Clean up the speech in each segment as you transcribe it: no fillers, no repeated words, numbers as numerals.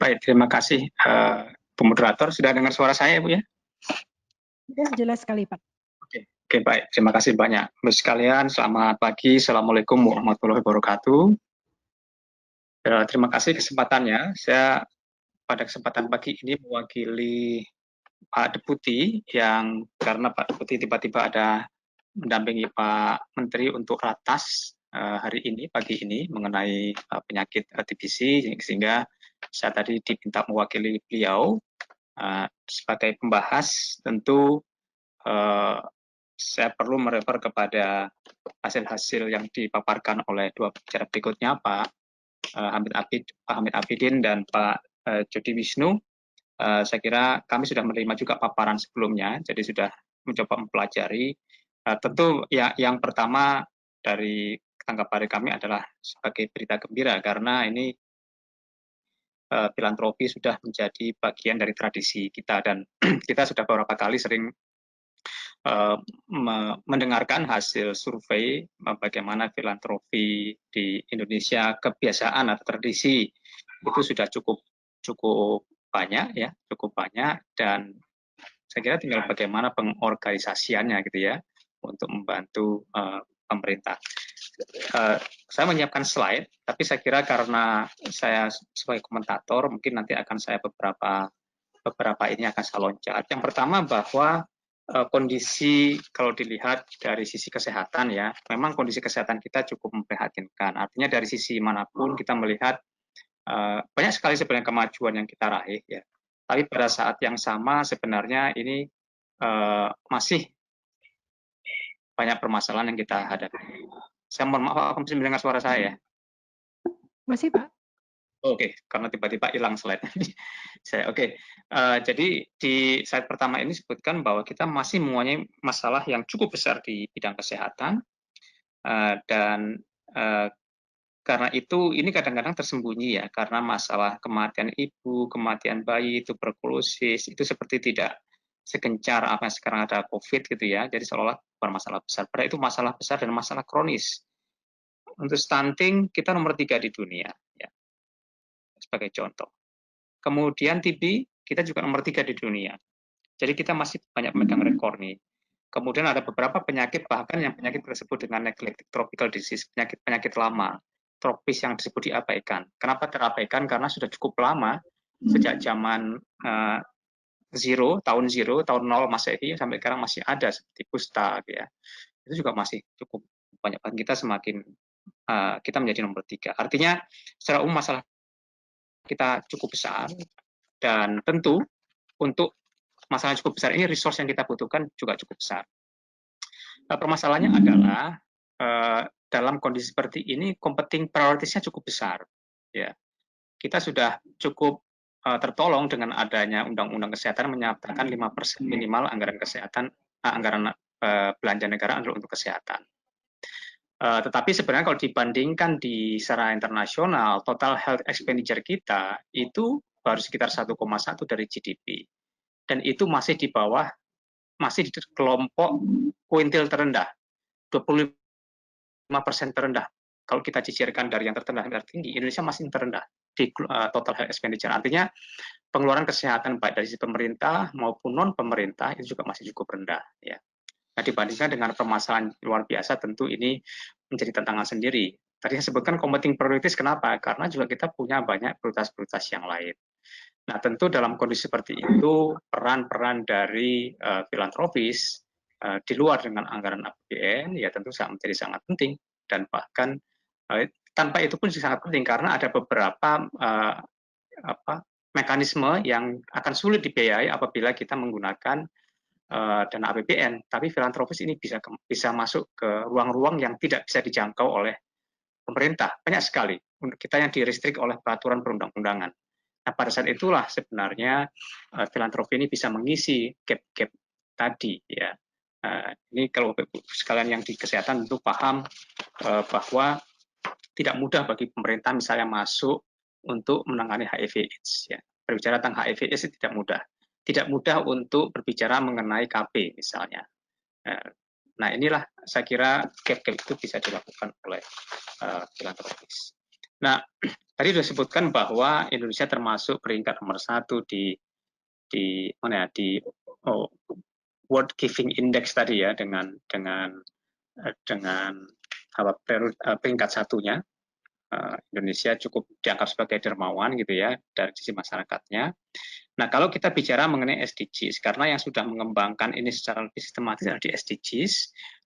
Baik, terima kasih Bu Moderator. Sudah dengar suara saya, Bu ya? Ya, jelas sekali, Pak. Oke, baik. Terima kasih banyak. Bapak sekalian, selamat pagi. Assalamualaikum warahmatullahi wabarakatuh. Terima kasih kesempatannya. Saya pada kesempatan pagi ini mewakili Pak Deputi yang karena Pak Deputi tiba-tiba ada mendampingi Pak Menteri untuk ratas hari ini, pagi ini, mengenai penyakit TBC, sehingga saya tadi diminta mewakili beliau sebagai pembahas. Tentu saya perlu merefer kepada hasil-hasil yang dipaparkan oleh dua pembicara berikutnya, Pak Hamid Abidin dan Pak Jody Wisnu. Saya kira kami sudah menerima juga paparan sebelumnya, jadi sudah mencoba mempelajari. Tentu yang pertama dari tanggapan kami adalah sebagai berita gembira, karena ini filantropi sudah menjadi bagian dari tradisi kita, dan kita sudah beberapa kali sering mendengarkan hasil survei bagaimana filantropi di Indonesia, kebiasaan atau tradisi itu sudah cukup banyak ya, dan saya kira tinggal bagaimana pengorganisasiannya gitu ya untuk membantu pemerintah. Saya menyiapkan slide, tapi saya kira karena saya sebagai komentator mungkin nanti akan saya beberapa ini akan saya loncat. Yang pertama bahwa kondisi kalau dilihat dari sisi kesehatan ya, memang kondisi kesehatan kita cukup memprihatinkan. Artinya dari sisi manapun kita melihat banyak sekali sebenarnya kemajuan yang kita raih ya. Tapi pada saat yang sama sebenarnya ini masih banyak permasalahan yang kita hadapi. Saya mohon maaf, aku bisa mendengar suara saya ya? Masih, Pak. Oke, karena tiba-tiba hilang slide. Oke. Jadi di slide pertama ini disebutkan bahwa kita masih mempunyai masalah yang cukup besar di bidang kesehatan, dan karena itu ini kadang-kadang tersembunyi ya, karena masalah kematian ibu, kematian bayi, tuberkulosis itu seperti tidak segencar apa yang sekarang ada COVID gitu ya. Jadi seolah-olah bukan masalah besar, padahal itu masalah besar dan masalah kronis. Untuk stunting kita nomor 3 di dunia ya, sebagai contoh. Kemudian TB kita juga nomor 3 di dunia. Jadi kita masih banyak memegang rekor nih. Kemudian ada beberapa penyakit, bahkan yang penyakit tersebut dengan neglected tropical disease, penyakit lama, tropis yang disebut diabaikan. Kenapa terabaikan? Karena sudah cukup lama, sejak zaman tahun 0 Masehi sampai sekarang masih ada, seperti kusta ya. Itu juga masih cukup banyak. Kita semakin kita menjadi nomor 3. Artinya secara umum masalah kita cukup besar, dan tentu untuk masalah cukup besar ini resource yang kita butuhkan juga cukup besar. Permasalahannya adalah dalam kondisi seperti ini competing prioritasnya cukup besar ya. Kita sudah cukup tertolong dengan adanya undang-undang kesehatan menyatakan 5% minimal anggaran kesehatan, anggaran belanja negara adalah untuk kesehatan. Tetapi sebenarnya kalau dibandingkan di secara internasional, total health expenditure kita itu baru sekitar 1,1 dari GDP. Dan itu masih di bawah, masih di kelompok kuintil terendah, 25% terendah. Kalau kita cicirkan dari yang terrendah dan tertinggi, Indonesia masih terendah di total health expenditure. Artinya pengeluaran kesehatan baik dari sisi pemerintah maupun non-pemerintah itu juga masih cukup rendah. Ya. Nah, dibandingkan dengan permasalahan luar biasa, tentu ini menjadi tantangan sendiri. Tadi saya sebutkan competing priorities, kenapa? Karena juga kita punya banyak prioritas-prioritas yang lain. Nah, tentu dalam kondisi seperti itu, peran-peran dari filantropis di luar dengan anggaran APBN, ya tentu menjadi sangat penting. Dan bahkan tanpa itu pun sangat penting, karena ada beberapa mekanisme yang akan sulit dibiayai apabila kita menggunakan dana APBN, tapi filantropis ini bisa masuk ke ruang-ruang yang tidak bisa dijangkau oleh pemerintah. Banyak sekali kita yang direstrik oleh peraturan perundang-undangan. Nah, pada saat itulah sebenarnya filantropi ini bisa mengisi gap-gap tadi ya. Ini kalau sekalian yang di kesehatan tentu paham bahwa tidak mudah bagi pemerintah misalnya masuk untuk menangani HIV/AIDS ya. Berbicara tentang HIV/AIDS itu tidak mudah. Tidak mudah untuk berbicara mengenai KB misalnya. Nah, inilah saya kira gap-gap itu bisa dilakukan oleh filantropis. Nah, tadi sudah disebutkan bahwa Indonesia termasuk peringkat nomor 1 di mana ya, di World Giving Index tadi ya, dengan peringkat satunya. Indonesia cukup dianggap sebagai dermawan gitu ya dari sisi masyarakatnya. Nah, kalau kita bicara mengenai SDGs, karena yang sudah mengembangkan ini secara lebih sistematis adalah di SDGs,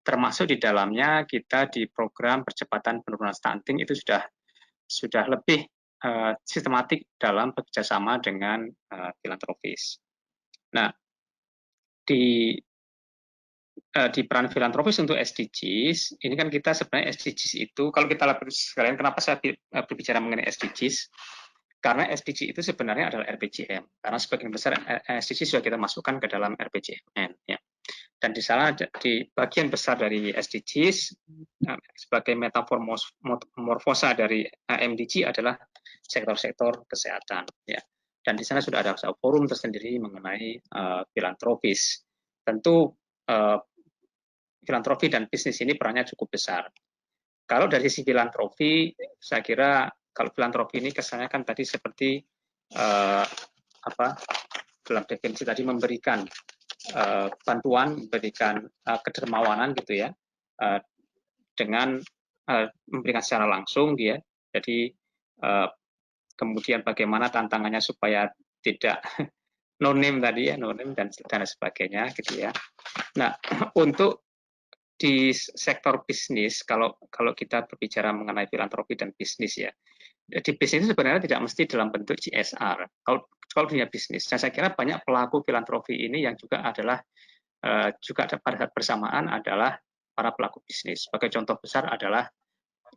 termasuk di dalamnya kita di program percepatan penurunan stunting itu sudah lebih sistematik dalam bekerjasama dengan filantropis. Nah, di peran filantropis untuk SDGs, ini kan kita sebenarnya SDGs itu, kalau kita sekalian, kenapa saya berbicara mengenai SDGs? Karena SDG itu sebenarnya adalah RPJM, karena sebagian besar SDG sudah kita masukkan ke dalam RPJMN. Ya. Dan di sana, di bagian besar dari SDGs, sebagai metamorfosa dari MDG adalah sektor-sektor kesehatan. Ya. Dan di sana sudah ada forum tersendiri mengenai filantropis. Tentu filantropi dan bisnis ini perannya cukup besar. Kalau dari sisi filantropi, saya kira kalau filantropi ini kesannya kan tadi seperti dalam definisi tadi memberikan bantuan, memberikan kedermawanan gitu ya, dengan memberikan secara langsung dia. Jadi kemudian bagaimana tantangannya supaya tidak no name tadi ya, no name dan sebagainya gitu ya. Nah, untuk di sektor bisnis, kalau kita berbicara mengenai filantropi dan bisnis ya, di bisnis itu sebenarnya tidak mesti dalam bentuk CSR. Kalau dunia bisnis, dan saya kira banyak pelaku filantropi ini yang juga adalah juga pada saat bersamaan adalah para pelaku bisnis. Sebagai contoh besar adalah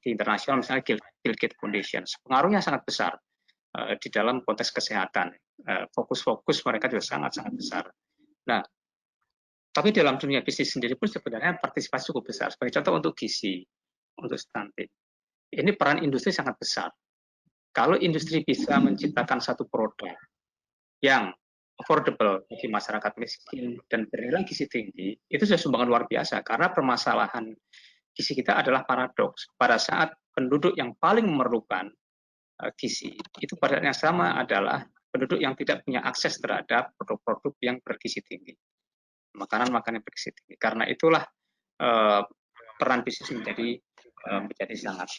di internasional misalnya Bill Gates Foundation. Pengaruhnya sangat besar di dalam konteks kesehatan. Fokus mereka juga sangat-sangat besar. Nah, tapi dalam dunia bisnis sendiri pun sebenarnya partisipasi cukup besar. Sebagai contoh untuk gizi, untuk stunting. Ini peran industri sangat besar. Kalau industri bisa menciptakan satu produk yang affordable bagi masyarakat miskin dan bernilai gizi tinggi, itu sudah sumbangan luar biasa. Karena permasalahan gizi kita adalah paradoks. Pada saat penduduk yang paling memerlukan gizi, itu pada yang sama adalah penduduk yang tidak punya akses terhadap produk-produk yang bergizi tinggi. Makanan-makanan yang bergizi tinggi. Karena itulah peran bisnis menjadi sangat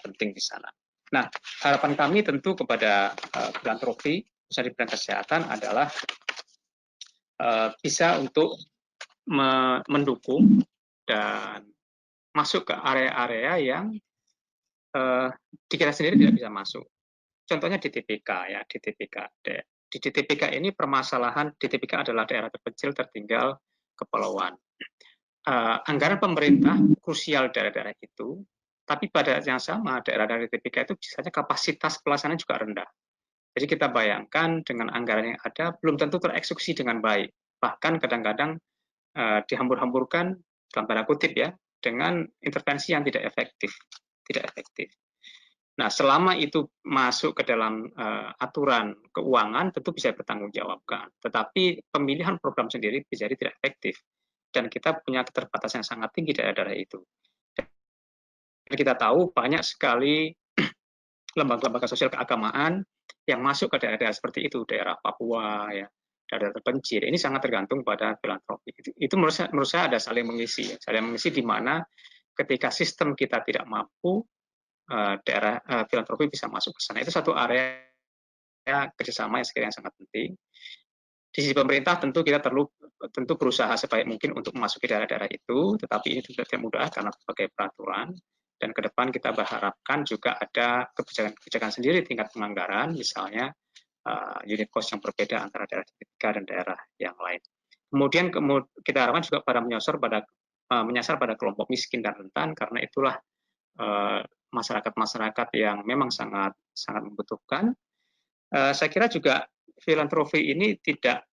penting di sana. Nah, harapan kami tentu kepada filantropi, khususnya di bidang kesehatan adalah bisa untuk mendukung dan masuk ke area-area yang di kita sendiri tidak bisa masuk. Contohnya di TPK ya, di TPK. Di TPK ini permasalahan, di TPK adalah daerah terpencil, tertinggal, kepulauan. Anggaran pemerintah krusial daerah-daerah itu, tapi pada yang sama daerah-daerah TPK itu biasanya kapasitas pelaksanaan juga rendah. Jadi kita bayangkan dengan anggaran yang ada belum tentu tereksekusi dengan baik. Bahkan kadang-kadang dihambur-hamburkan dalam tanda kutip ya, dengan intervensi yang tidak efektif. Nah, selama itu masuk ke dalam aturan keuangan, tentu bisa bertanggungjawabkan. Tetapi pemilihan program sendiri bisa jadi tidak efektif. Dan kita punya keterbatasan yang sangat tinggi di daerah-daerah itu. Dan kita tahu banyak sekali lembaga-lembaga sosial keagamaan yang masuk ke daerah-daerah seperti itu, daerah Papua, ya, daerah terpencil. Ini sangat tergantung pada filantropi. Itu menurut saya ada saling mengisi. Ya. Saling mengisi di mana ketika sistem kita tidak mampu, daerah filantropi bisa masuk ke sana. Itu satu area kerjasama yang sekiranya sangat penting. Di sisi pemerintah tentu kita tentu berusaha sebaik mungkin untuk memasuki daerah-daerah itu, tetapi ini tidak mudah karena berbagai peraturan. Dan ke depan kita berharapkan juga ada kebijakan sendiri tingkat penganggaran, misalnya unit cost yang berbeda antara daerah tiga dan daerah yang lain. Kemudian kita harapkan juga menyasar pada kelompok miskin dan rentan, karena itulah masyarakat-masyarakat yang memang sangat membutuhkan. Saya kira juga filantropi ini tidak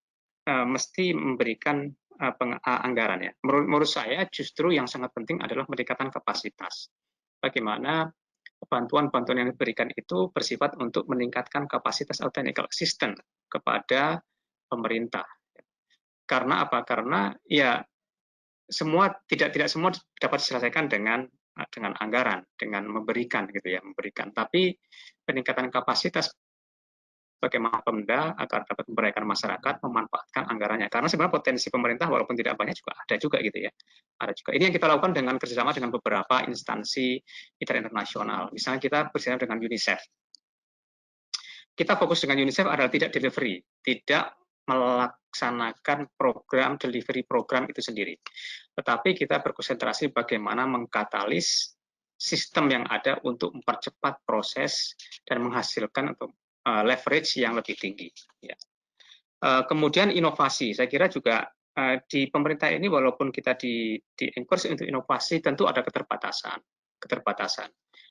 mesti memberikan anggaran ya. Menurut saya justru yang sangat penting adalah meningkatkan kapasitas. Bagaimana bantuan-bantuan yang diberikan itu bersifat untuk meningkatkan kapasitas atau technical assistance kepada pemerintah. Karena apa? Karena ya tidak semua dapat diselesaikan dengan dengan anggaran, dengan memberikan gitu ya, memberikan. Tapi peningkatan kapasitas bagaimana Pemda agar dapat memberdayakan masyarakat memanfaatkan anggarannya. Karena sebenarnya potensi pemerintah walaupun tidak banyak juga ada juga gitu ya. Ada juga. Ini yang kita lakukan dengan kerjasama dengan beberapa instansi internasional. Misalnya kita bersama dengan UNICEF. Kita fokus dengan UNICEF adalah tidak delivery, tidak melaksanakan program delivery program itu sendiri. Tetapi kita berkonsentrasi bagaimana mengkatalis sistem yang ada untuk mempercepat proses dan menghasilkan untuk leverage yang lebih tinggi. Ya. Kemudian inovasi, saya kira juga di pemerintah ini walaupun kita di encourage untuk inovasi tentu ada keterbatasan.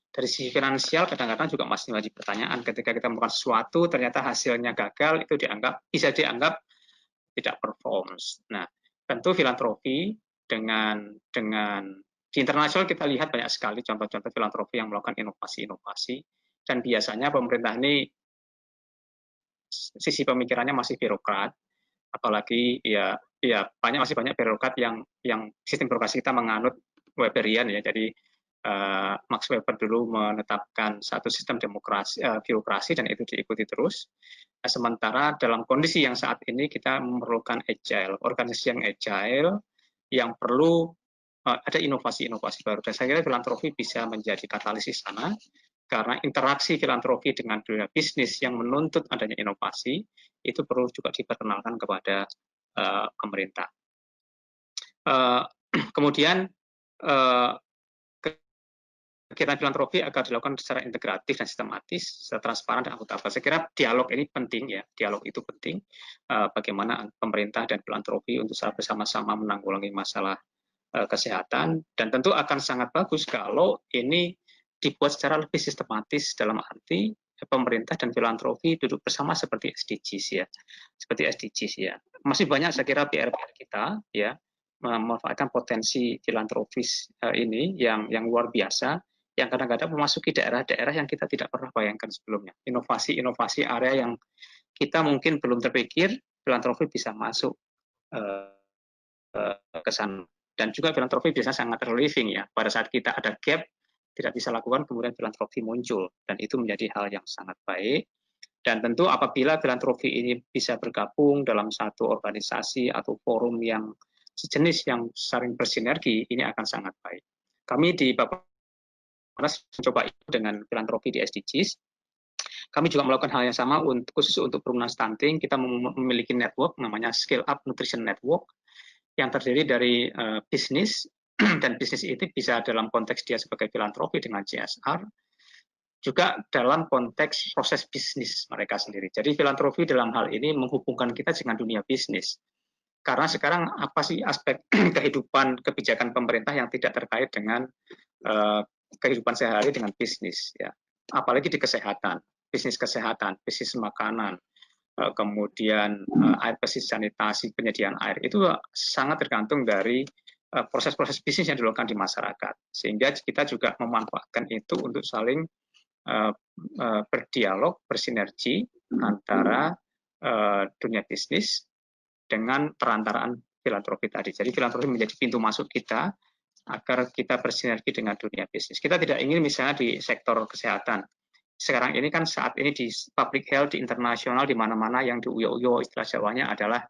Dari sisi finansial kadang-kadang juga masih wajib pertanyaan ketika kita melakukan sesuatu ternyata hasilnya gagal itu bisa dianggap tidak performs. Nah, tentu filantropi dengan di internasional kita lihat banyak sekali contoh-contoh filantropi yang melakukan inovasi-inovasi dan biasanya pemerintah ini sisi pemikirannya masih birokrat, apalagi masih banyak birokrat yang sistem birokrasi kita menganut Weberian ya, jadi Max Weber dulu menetapkan satu sistem birokrasi dan itu diikuti terus. Sementara dalam kondisi yang saat ini kita memerlukan agile, organisasi yang agile yang perlu ada inovasi-inovasi baru. Dan saya kira filantropi bisa menjadi katalis di sana karena interaksi filantropi dengan dunia bisnis yang menuntut adanya inovasi itu perlu juga diperkenalkan kepada pemerintah. Kemudian kegiatan filantropi akan dilakukan secara integratif dan sistematis, secara transparan dan akutabel. Saya kira dialog ini penting ya, dialog itu penting. Bagaimana pemerintah dan filantropi untuk secara bersama-sama menanggulangi masalah kesehatan, dan tentu akan sangat bagus kalau ini dibuat secara lebih sistematis dalam arti pemerintah dan filantropi duduk bersama seperti SDGs ya, Masih banyak saya kira PR-PR kita ya memanfaatkan potensi filantropis ini yang luar biasa, yang kadang-kadang memasuki daerah-daerah yang kita tidak pernah bayangkan sebelumnya. Inovasi-inovasi area yang kita mungkin belum terpikir, filantropi bisa masuk ke sana. Dan juga filantropi biasanya sangat reliving ya. Pada saat kita ada gap, tidak bisa lakukan, kemudian filantropi muncul. Dan itu menjadi hal yang sangat baik. Dan tentu apabila filantropi ini bisa bergabung dalam satu organisasi atau forum yang sejenis yang saling bersinergi, ini akan sangat baik. Kami di Bappenas mencoba itu dengan filantropi di SDGs. Kami juga melakukan hal yang sama khusus untuk penurunan stunting. Kita memiliki network namanya Scale Up Nutrition Network yang terdiri dari bisnis, dan bisnis itu bisa dalam konteks dia sebagai filantropi dengan CSR, juga dalam konteks proses bisnis mereka sendiri. Jadi filantropi dalam hal ini menghubungkan kita dengan dunia bisnis. Karena sekarang apa sih aspek kehidupan kebijakan pemerintah yang tidak terkait dengan kehidupan sehari-hari dengan bisnis ya. Apalagi di kesehatan, bisnis makanan, kemudian air bersih, sanitasi, penyediaan air, itu sangat tergantung dari proses-proses bisnis yang dilakukan di masyarakat. Sehingga kita juga memanfaatkan itu untuk saling berdialog, bersinergi antara dunia bisnis dengan perantaraan filantropi tadi. Jadi filantropi menjadi pintu masuk kita agar kita bersinergi dengan dunia bisnis. Kita tidak ingin misalnya di sektor kesehatan, sekarang ini kan saat ini di public health di internasional di mana-mana yang diuyo-uyo istilah Jawanya adalah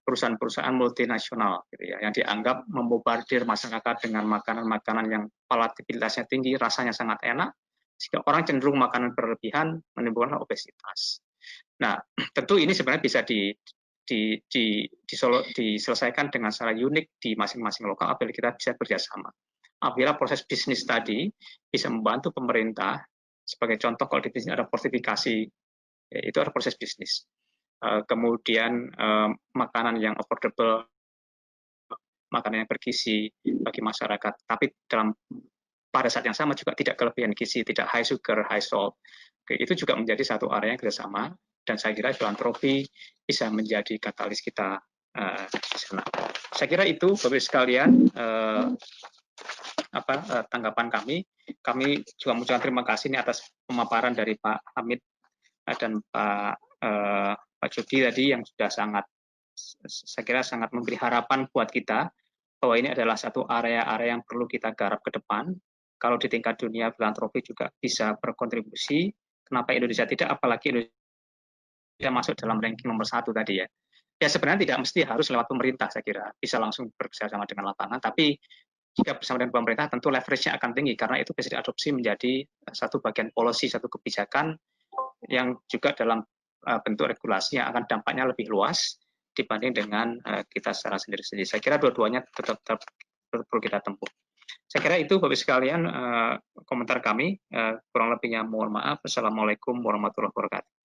perusahaan-perusahaan multinasional gitu ya, yang dianggap membombardir masyarakat dengan makanan-makanan yang palatabilitasnya tinggi, rasanya sangat enak, sehingga orang cenderung makanan berlebihan menimbulkan obesitas. Nah, tentu ini sebenarnya bisa diselesaikan dengan secara unik di masing-masing lokal apabila kita bisa kerjasama. Apabila proses bisnis tadi bisa membantu pemerintah, sebagai contoh kalau di bisnis ada porsifikasi, ya, itu ada proses bisnis. Kemudian makanan yang affordable, makanan yang bergizi bagi masyarakat, tapi pada saat yang sama juga tidak kelebihan gizi, tidak high sugar, high salt. Itu juga menjadi satu area yang kerjasama, dan saya kira filantropi bisa menjadi katalis kita di sana. Saya kira itu Bapak sekalian tanggapan kami. Kami juga mengucapkan terima kasih ini atas pemaparan dari Pak Hamid dan Pak Jody tadi yang sudah saya kira sangat memberi harapan buat kita bahwa ini adalah satu area-area yang perlu kita garap ke depan, kalau di tingkat dunia filantropi juga bisa berkontribusi, kenapa Indonesia tidak, apalagi Indonesia masuk dalam ranking nomor 1 tadi ya. Ya sebenarnya tidak mesti harus lewat pemerintah, saya kira bisa langsung bekerjasama dengan lapangan, tapi jika bersama dengan pemerintah tentu leverage-nya akan tinggi karena itu bisa diadopsi menjadi satu bagian policy, satu kebijakan yang juga dalam bentuk regulasi yang akan dampaknya lebih luas dibanding dengan kita secara sendiri-sendiri. Saya kira dua-duanya tetap perlu kita tempuh. Saya kira itu Bapak sekalian komentar kami. Kurang lebihnya mohon maaf. Assalamualaikum warahmatullahi wabarakatuh.